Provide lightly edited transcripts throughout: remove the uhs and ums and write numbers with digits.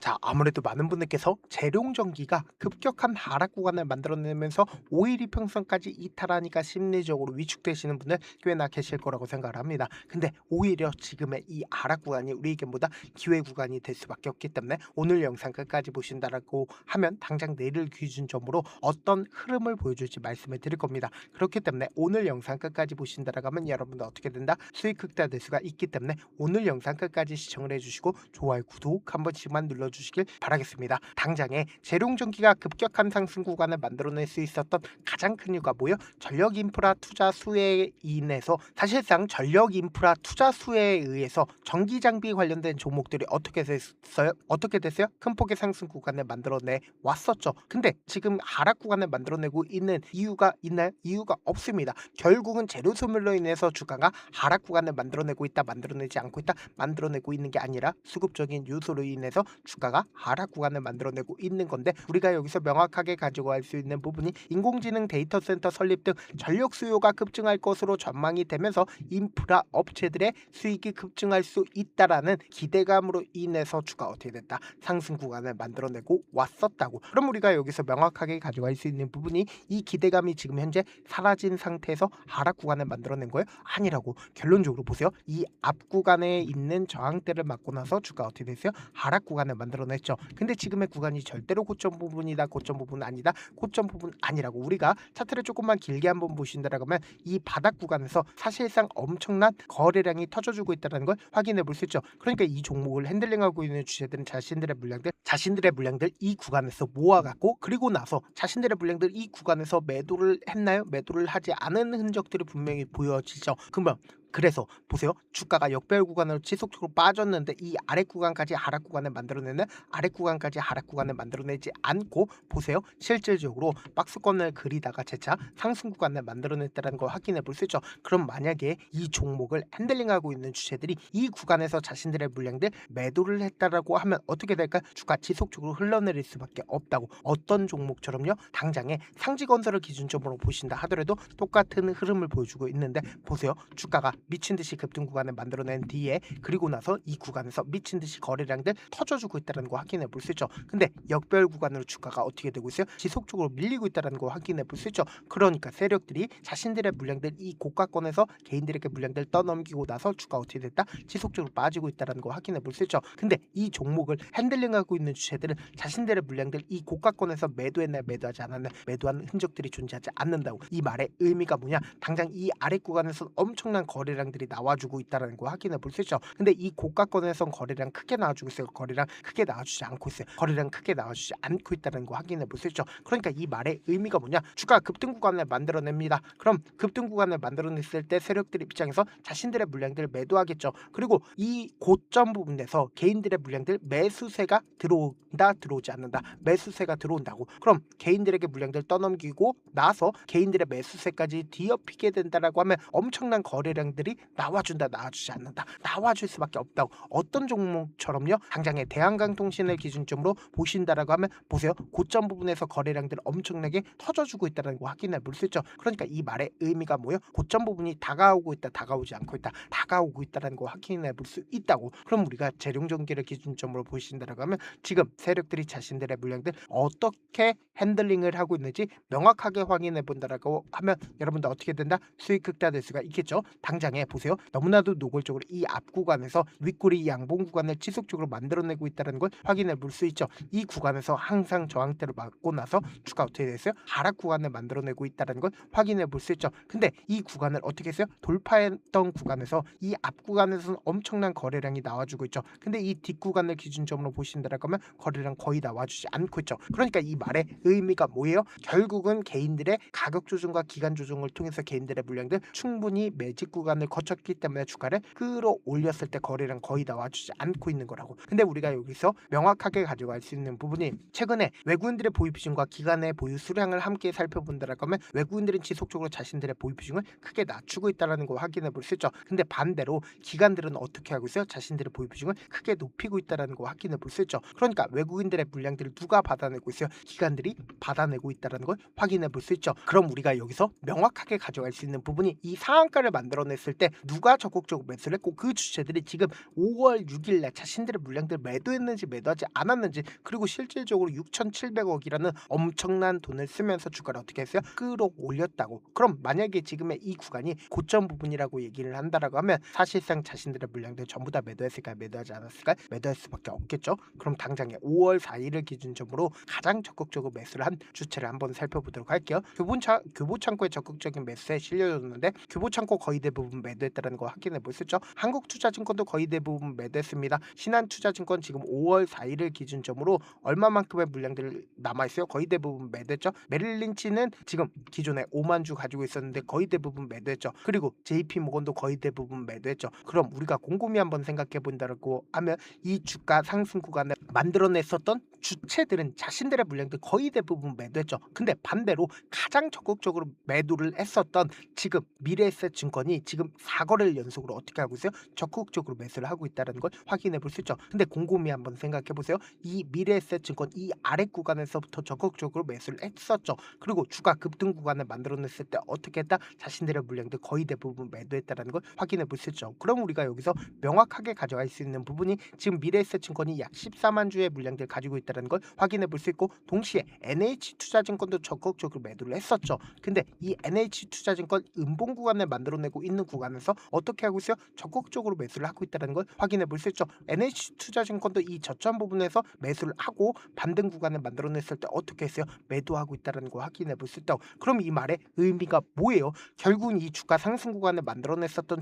자, 아무래도 많은 분들께서 재룡전기가 급격한 하락 구간을 만들어내면서 오일 이평선까지 이탈하니까 심리적으로 위축되시는 분들 꽤나 계실 거라고 생각을 합니다. 근데 오히려 지금의 이 하락 구간이 우리에게보다 기회 구간이 될 수밖에 없기 때문에 오늘 영상 끝까지 보신다라고 하면 당장 내일 기준점으로 어떤 흐름을 보여줄지 말씀을 드릴 겁니다. 그렇기 때문에 오늘 영상 끝까지 보신다라고 하면 여러분들 어떻게 된다? 수익 극대화될 수가 있기 때문에 오늘 영상 끝까지 시청을 해주시고 좋아요, 구독 한 번씩만 눌러주시길 바라겠습니다. 당장에 재룡전기가 급격한 상승 구간을 만들어낼 수 있었던 가장 큰 이유가 뭐예요? 전력 인프라 투자 수에 인해서 사실상 전력 인프라 투자 수에 의해서 전기 장비 관련된 종목들이 어떻게 됐어요? 어떻게 됐어요? 큰 폭의 상승 구간을 만들어내 왔었죠. 근데 지금 하락 구간을 만들어내고 있는 이유가 있나요? 이유가 없습니다. 결국은 재료 소멸로 인해서 주가가 하락 구간을 만들어내고 있다, 만들어내지 않고 있다, 만들어내고 있는 게 아니라 수급적인 요소로 인해서 주가가 하락 구간을 만들어내고 있는 건데, 우리가 여기서 명확하게 가지고 갈 수 있는 부분이 인공지능 데이터 센터 설립 등 전력 수요가 급증할 것으로 전망이 되면서 인프라 업체들의 수익이 급증할 수 있다라는 기대감으로 인해서 주가 어떻게 됐다? 상승 구간을 만들어내고 왔었다고. 그럼 우리가 여기서 명확하게 가져갈 수 있는 부분이 이 기대감이 지금 현재 사라진 상태에서 하락 구간을 만들어낸 거예요? 아니라고. 결론적으로 보세요. 이 앞 구간에 있는 저항대를 맞고 나서 주가 어떻게 됐어요? 하락 구간을 만들어냈죠. 근데 지금의 구간이 절대로 고점 부분이다, 고점 부분 아니다, 고점 부분 아니라고. 우리가 차트를 조금만 길게 한번 보신다라고 하면 이 바닥 구간에서 사실상 엄청난 거래량이 터져주고 있다는 걸 확인해 볼 수 있죠. 그러니까 이 종목을 핸들링하고 있는 주체들은 자신들의 물량들 이 구간에서 모아갖고, 그리고 나서 자신들의 물량들 이 구간에서 매도를 했나요? 매도를 하지 않은 흔적들이 분명히 보여지죠. 그러면 그래서 보세요. 주가가 역배열 구간으로 지속적으로 빠졌는데 이 아래 구간까지 하락 구간을 만들어내는, 아래 구간까지 하락 구간을 만들어내지 않고 보세요. 실질적으로 박스권을 그리다가 재차 상승 구간을 만들어냈다는 걸 확인해 볼 수 있죠. 그럼 만약에 이 종목을 핸들링하고 있는 주체들이 이 구간에서 자신들의 물량들 매도를 했다라고 하면 어떻게 될까요? 주가 지속적으로 흘러내릴 수밖에 없다고. 어떤 종목처럼요? 당장에 상지건설을 기준점으로 보신다 하더라도 똑같은 흐름을 보여주고 있는데 보세요. 주가가 미친 듯이 급등 구간을 만들어낸 뒤에 그리고 나서 이 구간에서 미친 듯이 거래량들 터져주고 있다는 거 확인해 볼 수 있죠. 근데 역별 구간으로 주가가 어떻게 되고 있어요? 지속적으로 밀리고 있다는 거 확인해 볼 수 있죠. 그러니까 세력들이 자신들의 물량들 이 고가권에서 개인들에게 물량들 떠넘기고 나서 주가 어떻게 됐다? 지속적으로 빠지고 있다는 거 확인해 볼 수 있죠. 근데 이 종목을 핸들링하고 있는 주체들은 자신들의 물량들 이 고가권에서 매도했나 매도하지 않았나, 매도한 흔적들이 존재하지 않는다고. 이 말의 의미가 뭐냐? 당장 이 아래 구간에서 엄청난 거래량들이 나와주고 있다는 거 확인해 볼 수 있죠. 근데 이 고가권에선 거래량 크게 나와주고 있어요? 거래량 크게 나와주지 않고 있어요? 거래량 크게 나와주지 않고 있다는 거 확인해 볼 수 있죠. 그러니까 이 말의 의미가 뭐냐? 주가 급등 구간을 만들어냅니다. 그럼 급등 구간을 만들어냈을 때 세력들 입장에서 자신들의 물량들을 매도하겠죠. 그리고 이 고점 부분에서 개인들의 물량들 매수세가 들어온다, 들어오지 않는다, 매수세가 들어온다고. 그럼 개인들에게 물량들 떠넘기고 나서 개인들의 매수세까지 뒤엎이게 된다라고 하면 엄청난 거래량들이 나와준다, 나와주지 않는다, 나와줄 수밖에 없다고. 어떤 종목처럼요? 당장에 대한강통신을 기준점으로 보신다라고 하면 보세요. 고점 부분에서 거래량들 엄청나게 터져주고 있다는 거 확인해 볼 수 있죠. 그러니까 이 말의 의미가 뭐예요? 고점 부분이 다가오고 있다, 다가오지 않고 있다, 다가오고 있다는 거 확인해 볼 수 있다고. 그럼 우리가 재룡전기를 기준점으로 보신다라고 하면 지금 세력들이 자신들의 물량들 어떻게 핸들링을 하고 있는지 명확하게 확인해 본다라고 하면 여러분들 어떻게 된다? 수익 극대화될 수가 있겠죠. 당장에 보세요. 너무나도 노골적으로 이 앞 구간에서 윗꼬리 양봉 구간을 지속적으로 만들어내고 있다는 걸 확인해 볼 수 있죠. 이 구간에서 항상 저항대를 맞고 나서 주가 어떻게 됐어요? 하락 구간을 만들어내고 있다는 걸 확인해 볼 수 있죠. 근데 이 구간을 어떻게 했어요? 돌파했던 구간에서 이 앞 구간에서는 엄청난 거래량이 나와주고 있죠. 근데 이 뒷 구간을 기준점으로 보신다라고 하면 거래량 거의 나와주지 않고 있죠. 그러니까 이 말의 의미가 뭐예요? 결국은 개인들의 가격 조정과 기간 조정을 통해서 개인들의 물량들 충분히 매직 구간을 거쳤기 때문에 주가를 끌어올렸을 때 거래량 거의 나와주지 않고 있는 거라고. 근데 우리가 여기서 명확하게 가져갈 수 있는 부분이 최근에 외국인들의 보유 비중과 기관의 보유 수량을 함께 살펴본다라고 하면 외국인들은 지속적으로 자신들의 보유 비중을 크게 낮추고 있다는 거 확인해 볼 수 있죠. 근데 반대로 기관들은 어떻게 하고 있어요? 자신들의 보유 비중을 크게 높이고 있다는 거 확인해 볼 수 있죠. 그러니까 외국인들의 물량들을 누가 받아내고 있어요? 기관들이 받아내고 있다는 걸 확인해 볼 수 있죠. 그럼 우리가 여기서 명확하게 가져갈 수 있는 부분이 이 상한가를 만들어냈을 했을 때 누가 적극적으로 매수를 했고 그 주체들이 지금 5월 6일 날 자신들의 물량들 매도했는지 매도하지 않았는지, 그리고 실질적으로 6,700억이라는 엄청난 돈을 쓰면서 주가를 어떻게 했어요? 끌어올렸다고. 그럼 만약에 지금의 이 구간이 고점 부분이라고 얘기를 한다라고 하면 사실상 자신들의 물량들 전부 다 매도했을까요? 매도하지 않았을까요? 매도할 수밖에 없겠죠. 그럼 당장에 5월 4일을 기준점으로 가장 적극적으로 매수를 한 주체를 한번 살펴보도록 할게요. 교보창고에 적극적인 매수에 실려졌는데 교보창고 거의 대부분 매도했다는 거 확인해 볼 수 있죠. 한국투자증권도 거의 대부분 매도했습니다. 신한투자증권 지금 5월 4일을 기준점으로 얼마만큼의 물량들 남아있어요? 거의 대부분 매도했죠. 메릴린치는 지금 기존에 5만 주 가지고 있었는데 거의 대부분 매도했죠. 그리고 JP모건도 거의 대부분 매도했죠. 그럼 우리가 곰곰이 한번 생각해 본다고 하면 이 주가 상승 구간을 만들어냈었던 주체들은 자신들의 물량들 거의 대부분 매도했죠. 근데 반대로 가장 적극적으로 매도를 했었던 지금 미래에셋증권이 지금 4거래를 연속으로 어떻게 하고 있어요? 적극적으로 매수를 하고 있다는 걸 확인해 볼 수 있죠. 근데 곰곰이 한번 생각해 보세요. 이 미래에셋증권 이 아래 구간에서부터 적극적으로 매수를 했었죠. 그리고 주가 급등 구간을 만들어냈을 때 어떻게 했다? 자신들의 물량들 거의 대부분 매도했다는 걸 확인해 볼 수 있죠. 그럼 우리가 여기서 명확하게 가져갈 수 있는 부분이 지금 미래에셋증권이 약 14만 주의 물량들 가지고 있다는 걸 확인해 볼 수 있고, 동시에 NH투자증권도 적극적으로 매도를 했었죠. 근데 이 NH투자증권 음봉 구간을 만들어내고 있는 구간에서 어떻게 하고 있어요? 적극적으로 매수를 하고 있다는 걸 확인해 볼 수 있죠. NH투자증권도 이 저점 부분에서 매수를 하고 반등 구간을 만들어냈을 때 어떻게 했어요? 매도하고 있다는 걸 확인해 볼 수 있다고. 그럼 이 말의 의미가 뭐예요? 결국은 이 주가 상승 구간을 만들어냈었던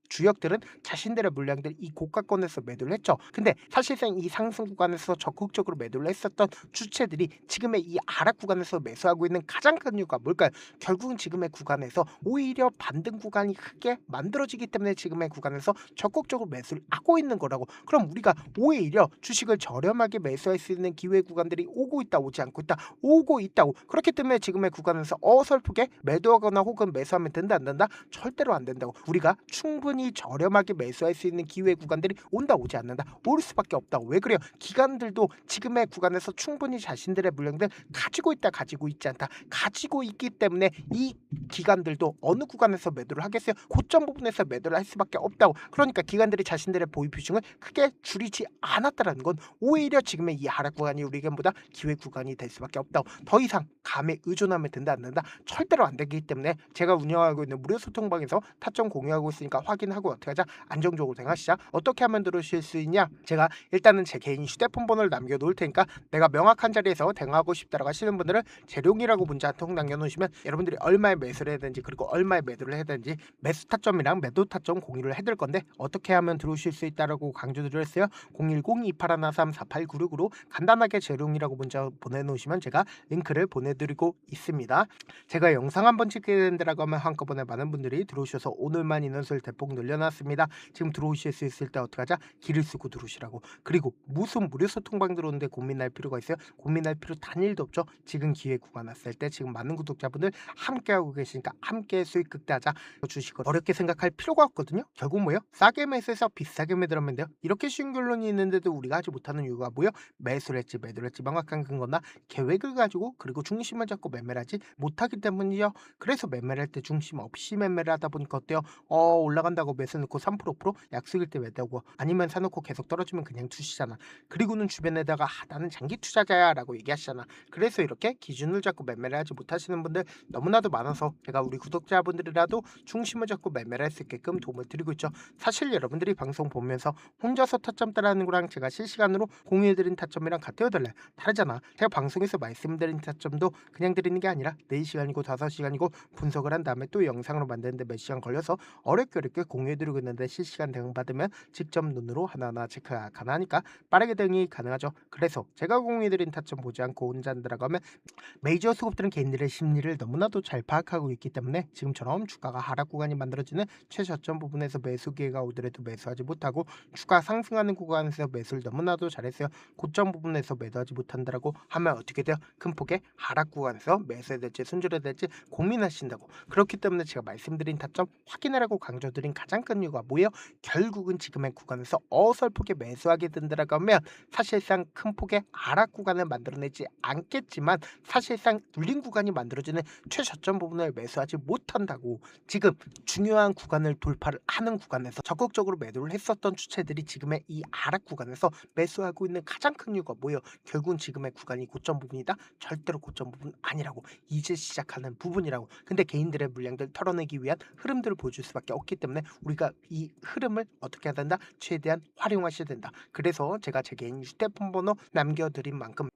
주역들은 자신들의 물량들 이 고가권에서 매도를 했죠. 근데 사실상 이 상승 구간에서 적극적으로 매도를 했었던 주체들이 지금의 이 하락 구간에서 매수하고 있는 가장 큰 이유가 뭘까요? 결국은 지금의 구간에서 오히려 반등 구간이 크게 만들어지기 때문에 지금의 구간에서 적극적으로 매수를 하고 있는 거라고. 그럼 우리가 오히려 주식을 저렴하게 매수할 수 있는 기회 구간들이 오고 있다, 오지 않고 있다, 오고 있다고. 그렇기 때문에 지금의 구간에서 어설프게 매도하거나 혹은 매수하면 된다, 안 된다? 절대로 안 된다고. 우리가 충분히 저렴하게 매수할 수 있는 기회 구간들이 온다, 오지 않는다? 올 수밖에 없다고. 왜 그래요? 기관들도 지금의 구간에서 충분히 자신들의 물량들 가지고 있다, 가지고 있지 않다, 가지고 있기 때문에 이 기관들도 어느 구간에서 매도를 하겠어요? 고점 부분에서 매도를 할 수밖에 없다고. 그러니까 기관들이 자신들의 보유 비중을 크게 줄이지 않았다라는 건 오히려 지금의 이 하락 구간이 우리 견보다 기회 구간이 될 수밖에 없다고. 더 이상 감에 의존하면 된다, 안 된다? 절대로 안 되기 때문에 제가 운영하고 있는 무료 소통방에서 타점 공유하고 있으니까 확인하고 어떻게 하자? 안정적으로 생각하시자. 어떻게 하면 들으실 수 있냐? 제가 일단은 제 개인 휴대폰 번호를 남겨놓을 테니까 내가 명확한 자리에서 대응하고 싶다라고 하시는 분들은 재룡이라고 문자 한 통 남겨놓으시면 여러분들이 얼마에 매수를 해야 되는지, 그리고 얼마에 매도를 해야 되는지 매수 타점이랑 매도 타점 공유를 해드릴 건데 어떻게 하면 들어오실 수 있다라고 강조드렸어요. 010-2813-4896으로 간단하게 재룡이라고 문자 보내놓으시면 제가 링크를 보내드리고 있습니다. 제가 영상 한번 찍게 된다라고 하면 한꺼번에 많은 분들이 들어오셔서 오늘만 인원수를 대폭 늘려놨습니다. 지금 들어오실 수 있을 때 어떻게 하자? 길을 쓰고 들어오시라고. 그리고 무슨 무료 소통방 들어오는데 고민할 필요가 있어요? 고민할 필요 단일도 없죠. 지금 기회 구간 왔을 때 지금 많은 구독자분들 함께하고 계시니까 함께 수익 극대하자. 주식을 어렵게 생각할 필요가 없거든요. 결국 뭐예요? 싸게 매수해서 비싸게 매도하면 돼요. 이렇게 쉬운 결론이 있는데도 우리가 하지 못하는 이유가 뭐예요? 매수를 했지 매도를 했지 명확한 근거나 계획을 가지고 그리고 중심을 잡고 매매를 하지 못하기 때문이죠. 그래서 매매를 할 때 중심 없이 매매를 하다 보니까 어때요? 올라간다고 매수 넣고 3% 약속일 때 매도하고, 아니면 사놓고 계속 떨어지면 그냥 투시잖아. 그리고는 주변에다가 나는 장기 투자자야 라고 얘기하시잖아. 그래서 이렇게 기준을 잡고 매매를 하지 못하시는 분들 너무나도 많아서 제가 우리 구독자분들이라도 중심을 잡고 매매를 할 수 있게끔 도움을 드리고 있죠. 사실 여러분들이 방송 보면서 혼자서 타점 따라하는 거랑 제가 실시간으로 공유해드린 타점이랑 같아요, 달라요? 다르잖아. 제가 방송에서 말씀드린 타점도 그냥 드리는 게 아니라 4시간이고 5시간이고 분석을 한 다음에 또 영상으로 만드는데 몇 시간 걸려서 어렵게 공유해드리고 있는데, 실시간 대응 받으면 직접 눈으로 하나하나 체크가 가능하니까 빠르게 대응이 가능하죠. 그래서 제가 공유해드린 타점 보지 않고 혼자 한다라고 하면 메이저 수급들은 개인들의 심리를 너무나도 잘 파악하고 있기 때문에 지금처럼 주가가 하락 구간이 만들어지는 최저점 부분에서 매수 기회가 오더라도 매수하지 못하고, 주가 상승하는 구간에서 매수를 너무나도 잘했어요. 고점 부분에서 매도하지 못한다라고 하면 어떻게 돼요? 큰 폭의 하락 구간에서 매수해야 될지 손절해야 될지 고민하신다고. 그렇기 때문에 제가 말씀드린 타점 확인하라고 강조드린 가장 큰 이유가 뭐예요? 결국은 지금의 구간에서 어설프게 매수하게 된다라고 하면 사실상 큰 폭의 하락 구간을 만들어내지 않겠지만 사실상 눌린 구간이 만들어지는 최저점 부분을 매수하지 못한다고. 지금 중요한 중요한 구간을 돌파를 하는 구간에서 적극적으로 매도를 했었던 주체들이 지금의 이 하락 구간에서 매수하고 있는 가장 큰 이유가 뭐예요? 결국은 지금의 구간이 고점 부분이다? 절대로 고점 부분 아니라고. 이제 시작하는 부분이라고. 근데 개인들의 물량들 털어내기 위한 흐름들을 보여줄 수밖에 없기 때문에 우리가 이 흐름을 어떻게 해야 된다? 최대한 활용하셔야 된다. 그래서 제가 제 개인 휴대폰 번호 남겨드린 만큼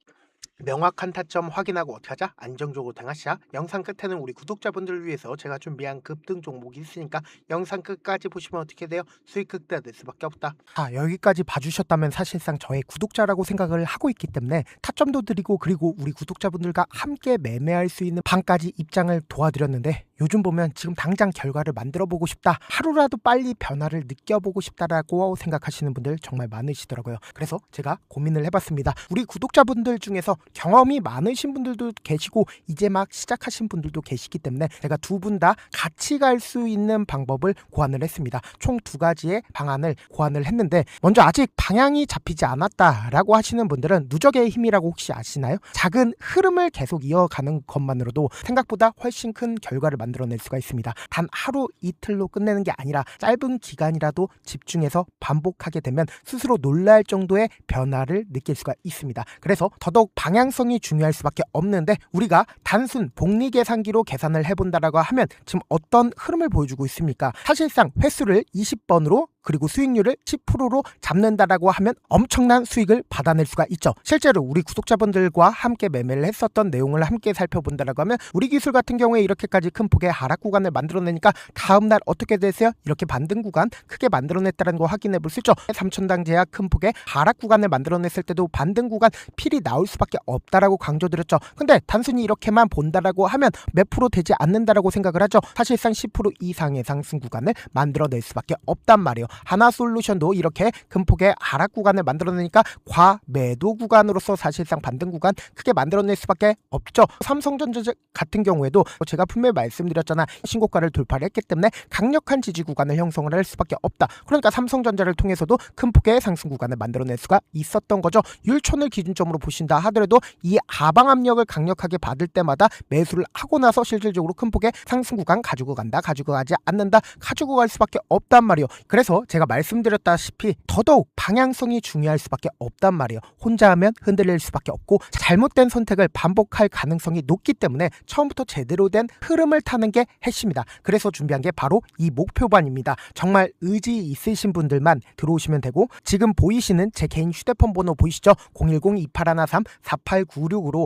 명확한 타점 확인하고 어떻게 하자? 안정적으로 대응하시자. 영상 끝에는 우리 구독자분들을 위해서 제가 준비한 급등 종목이 있으니까 영상 끝까지 보시면 어떻게 돼요? 수익 극대화될 수밖에 없다. 여기까지 봐주셨다면 사실상 저의 구독자라고 생각을 하고 있기 때문에 타점도 드리고 그리고 우리 구독자분들과 함께 매매할 수 있는 방까지 입장을 도와드렸는데 요즘 보면 지금 당장 결과를 만들어 보고 싶다, 하루라도 빨리 변화를 느껴보고 싶다라고 생각하시는 분들 정말 많으시더라고요. 그래서 제가 고민을 해봤습니다. 우리 구독자분들 중에서 경험이 많으신 분들도 계시고 이제 막 시작하신 분들도 계시기 때문에 제가 두 분 다 같이 갈 수 있는 방법을 고안을 했습니다. 총 2가지의 방안을 고안을 했는데, 먼저 아직 방향이 잡히지 않았다라고 하시는 분들은 누적의 힘이라고 혹시 아시나요? 작은 흐름을 계속 이어가는 것만으로도 생각보다 훨씬 큰 결과를 만들어낼 수가 있습니다. 단 하루 이틀로 끝내는 게 아니라 짧은 기간이라도 집중해서 반복하게 되면 스스로 놀랄 정도의 변화를 느낄 수가 있습니다. 그래서 더더욱 방향성이 중요할 수밖에 없는데, 우리가 단순 복리계산기로 계산을 해본다라고 하면 지금 어떤 흐름을 보여주고 있습니까? 사실상 횟수를 20번으로 그리고 수익률을 10%로 잡는다라고 하면 엄청난 수익을 받아낼 수가 있죠. 실제로 우리 구독자분들과 함께 매매를 했었던 내용을 함께 살펴본다라고 하면 우리 기술 같은 경우에 이렇게까지 큰 폭의 하락 구간을 만들어내니까 다음날 어떻게 됐어요? 이렇게 반등 구간 크게 만들어냈다는 거 확인해 볼 수 있죠. 3천당 제약 큰 폭의 하락 구간을 만들어냈을 때도 반등 구간 필히 나올 수밖에 없다라고 강조드렸죠. 근데 단순히 이렇게만 본다라고 하면 몇 프로 되지 않는다라고 생각을 하죠. 사실상 10% 이상의 상승 구간을 만들어낼 수밖에 없단 말이에요. 하나솔루션도 이렇게 큰 폭의 하락 구간을 만들어내니까 과매도 구간으로서 사실상 반등 구간 크게 만들어낼 수밖에 없죠. 삼성전자 같은 경우에도 제가 분명히 말씀드렸잖아. 신고가를 돌파를 했기 때문에 강력한 지지 구간을 형성을 할 수밖에 없다. 그러니까 삼성전자를 통해서도 큰 폭의 상승 구간을 만들어낼 수가 있었던 거죠. 율촌을 기준점으로 보신다 하더라도 이 하방 압력을 강력하게 받을 때마다 매수를 하고 나서 실질적으로 큰 폭의 상승 구간 가지고 간다, 가지고 가지 않는다, 가지고 갈 수밖에 없단 말이에요. 그래서 제가 말씀드렸다시피 더더욱 방향성이 중요할 수밖에 없단 말이에요. 혼자 하면 흔들릴 수밖에 없고 잘못된 선택을 반복할 가능성이 높기 때문에 처음부터 제대로 된 흐름을 타는 게 핵심이다. 그래서 준비한 게 바로 이 목표반입니다. 정말 의지 있으신 분들만 들어오시면 되고, 지금 보이시는 제 개인 휴대폰 번호 보이시죠? 010-2813-4896으로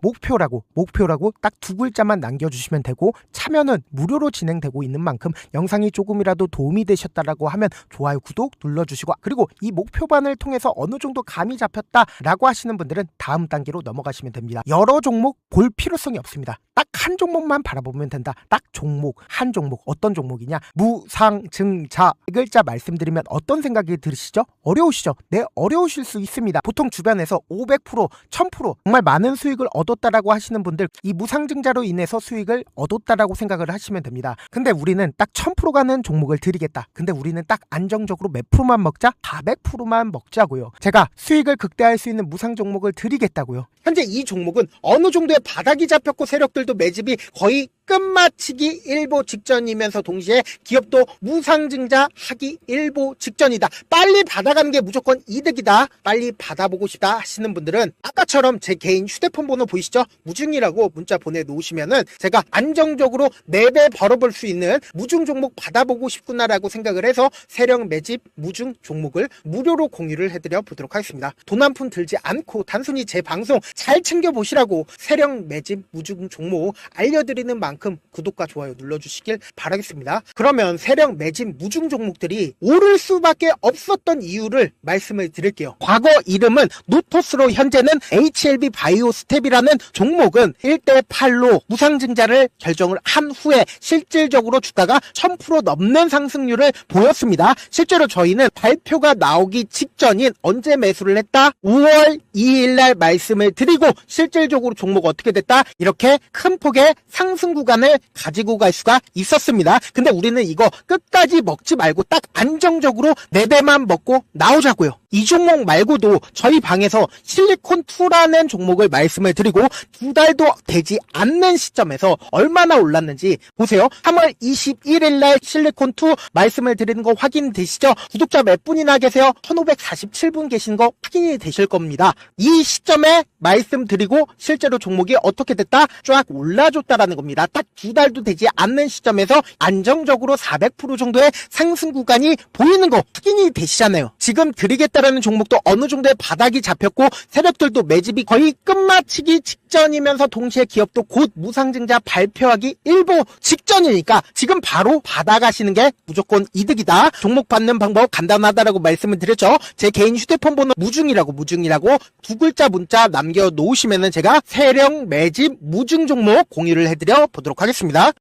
목표라고 딱 2글자만 남겨주시면 되고, 참여는 무료로 진행되고 있는 만큼 영상이 조금이라도 도움이 되셨다라고 하면 좋아요, 구독 눌러주시고, 그리고 이 목표반을 통해서 어느 정도 감이 잡혔다라고 하시는 분들은 다음 단계로 넘어가시면 됩니다. 여러 종목 볼 필요성이 없습니다. 딱 한 종목만 바라보면 된다. 딱 종목, 한 종목. 어떤 종목이냐? 무상증자. 이 글자 말씀드리면 어떤 생각이 들으시죠? 어려우시죠? 네, 어려우실 수 있습니다. 보통 주변에서 500%, 1000% 정말 많은 수익을 얻었다라고 하시는 분들, 이 무상증자로 인해서 수익을 얻었다라고 생각을 하시면 됩니다. 근데 우리는 딱 1000% 가는 종목을 드리겠다. 근데 우리는 딱 안정적으로 몇 프로만 먹자? 400%만 먹자고요. 제가 수익을 극대화할 수 있는 무상 종목을 드리겠다고요. 현재 이 종목은 어느 정도의 바닥이 잡혔고 세력들도 매집이 거의 끝마치기 일보 직전이면서 동시에 기업도 무상증자하기 일보 직전이다. 빨리 받아가는 게 무조건 이득이다. 빨리 받아보고 싶다 하시는 분들은 아까처럼 제 개인 휴대폰 번호 보이시죠? 무중이라고 문자 보내놓으시면은 제가 안정적으로 4배 벌어볼 수 있는 무중 종목 받아보고 싶구나라고 생각을 해서 세력 매집 무중 종목을 무료로 공유를 해드려 보도록 하겠습니다. 돈 한 푼 들지 않고 단순히 제 방송 잘 챙겨보시라고 세력 매집 무중 종목 알려드리는 만큼 구독과 좋아요 눌러주시길 바라겠습니다. 그러면 세력 매집 무중 종목들이 오를 수밖에 없었던 이유를 말씀을 드릴게요. 과거 이름은 노토스로 현재는 HLB 바이오스텝이라는 종목은 1대8로 무상증자를 결정을 한 후에 실질적으로 주가가 1000% 넘는 상승률을 보였습니다. 실제로 저희는 발표가 나오기 직전인 언제 매수를 했다? 5월 2일날 말씀을 드리고 실질적으로 종목 어떻게 됐다? 이렇게 큰 폭의 상승 구간을 가지고 갈 수가 있었습니다. 근데 우리는 이거 끝까지 먹지 말고 딱 안정적으로 4배만 먹고 나오자고요. 이 종목 말고도 저희 방에서 실리콘2라는 종목을 말씀을 드리고 2달도 되지 않는 시점에서 얼마나 올랐는지 보세요. 3월 21일 날 실리콘2 말씀을 드리는 거 확인되시죠? 구독자 몇 분이나 계세요? 1547분 계신 거 확인이 되실 겁니다. 이 시점에 말씀드리고 실제로 종목이 어떻게 됐다? 쫙 올라줬다라는 겁니다. 딱 2달도 되지 않는 시점에서 안정적으로 400% 정도의 상승 구간이 보이는 거 확인이 되시잖아요. 지금 드리겠다라는 종목도 어느 정도의 바닥이 잡혔고 세력들도 매집이 거의 끝마치기 직전이면서 동시에 기업도 곧 무상증자 발표하기 일보 직전이니까 지금 바로 받아가시는 게 무조건 이득이다. 종목 받는 방법 간단하다라고 말씀을 드렸죠. 제 개인 휴대폰 번호 무중이라고 두 글자 문자 남겨놓으시면은 제가 세력 매집 무중 종목 공유를 해드려 보도록 하겠습니다.